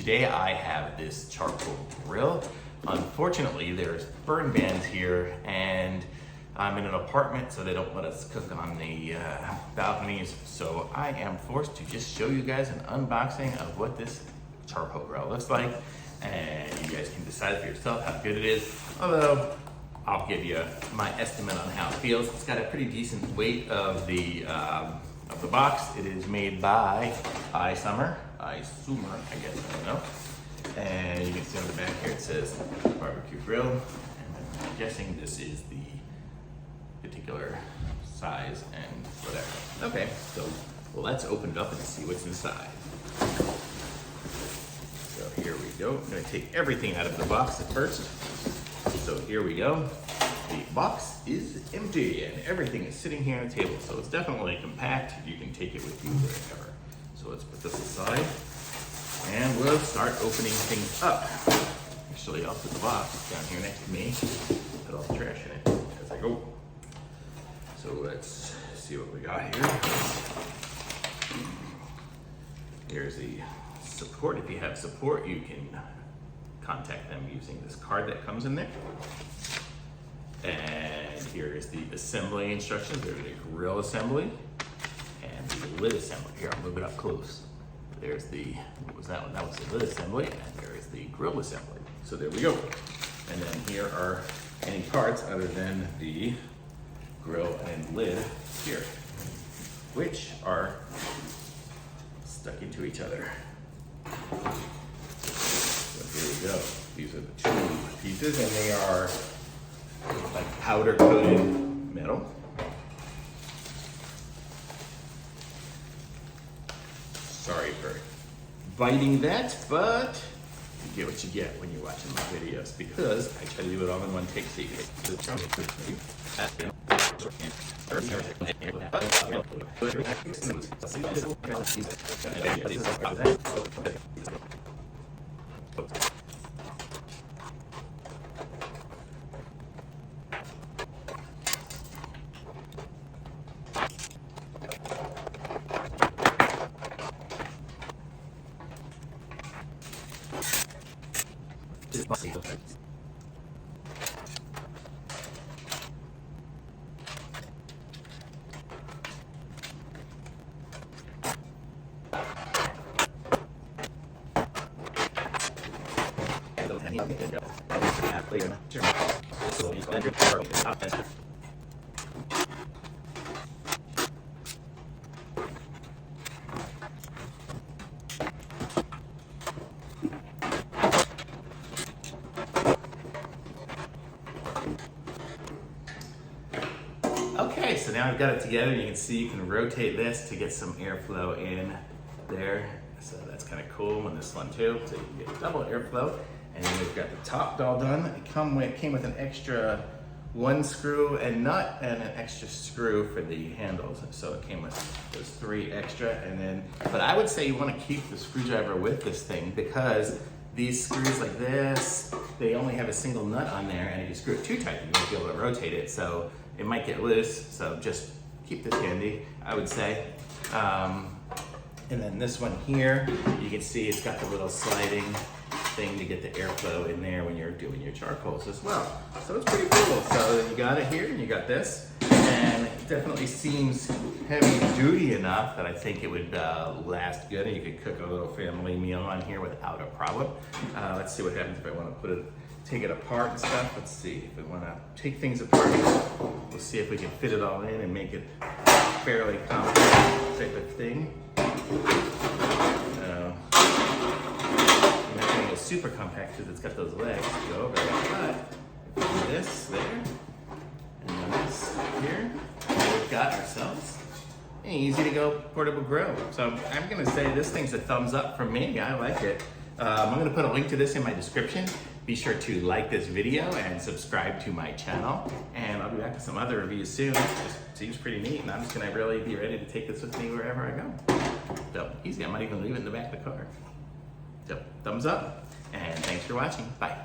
today I have this charcoal grill. Unfortunately, there's burn bans here and I'm in an apartment, so they don't let us cook on the balconies. So I am forced to just show you guys an unboxing of what this charcoal grill looks like. And you guys can decide for yourself how good it is. Although, I'll give you my estimate on how it feels. It's got a pretty decent weight of the box. It is made by ISUMER, I guess, I don't know. And you can see on the back here it says barbecue grill. And I'm guessing this is the particular size and whatever. Okay, so let's open it up and see what's inside. So here we go. I'm gonna take everything out of the box at first. So here we go. The box is empty and everything is sitting here on the table. So it's definitely compact. You can take it with you wherever. So let's put this aside and we'll start opening things up. Actually, I'll put the box down here next to me. Put all the trash in it as I go. So let's see what we got here. Here's the support. If you have support, you can contact them using this card that comes in there. And here is the assembly instructions. There's the grill assembly and the lid assembly. Here, I'll move it up close. There's the, what was that one? That was the lid assembly, and there is the grill assembly. So there we go. And then here are any parts other than the grill and lid here, which are stuck into each other. So here we go. These are the two pieces, and they are like powder coated metal. Sorry for biting that, but you get what you get when you're watching my videos because I try to do it all in one take so you Okay, so now I've got it together. You can see you can rotate this to get some airflow in there. So that's kind of cool on this one too. So you can get double airflow. And then we've got the top all done. It came with an extra one screw and nut and an extra screw for the handles. So it came with those 3 extra. And then, but I would say you want to keep the screwdriver with this thing because these screws like this, they only have a single nut on there, and if you screw it too tight, you won't be able to rotate it. So it might get loose. So just keep this handy, I would say. And then this one here, you can see it's got the little sliding thing to get the airflow in there when you're doing your charcoals as well. So it's pretty cool. So you got it here and you got this, and it definitely seems heavy duty enough that I think it would last good, and you could cook a little family meal on here without a problem. Let's see what happens if I want to take it apart and stuff. Let's see if we want to take things apart. We'll see if we can fit it all in and make it fairly compact type of thing. Super compact because it's got those legs to go over that. But this there, and then this here, we've got ourselves an easy to go portable grill. So I'm gonna say this thing's a thumbs up from me. I like it. I'm gonna put a link to this in my description. Be sure to like this video and subscribe to my channel. And I'll be back with some other reviews soon. It just seems pretty neat, and I'm just gonna really be ready to take this with me wherever I go. So easy, I might even leave it in the back of the car. So thumbs up. And thanks for watching. Bye.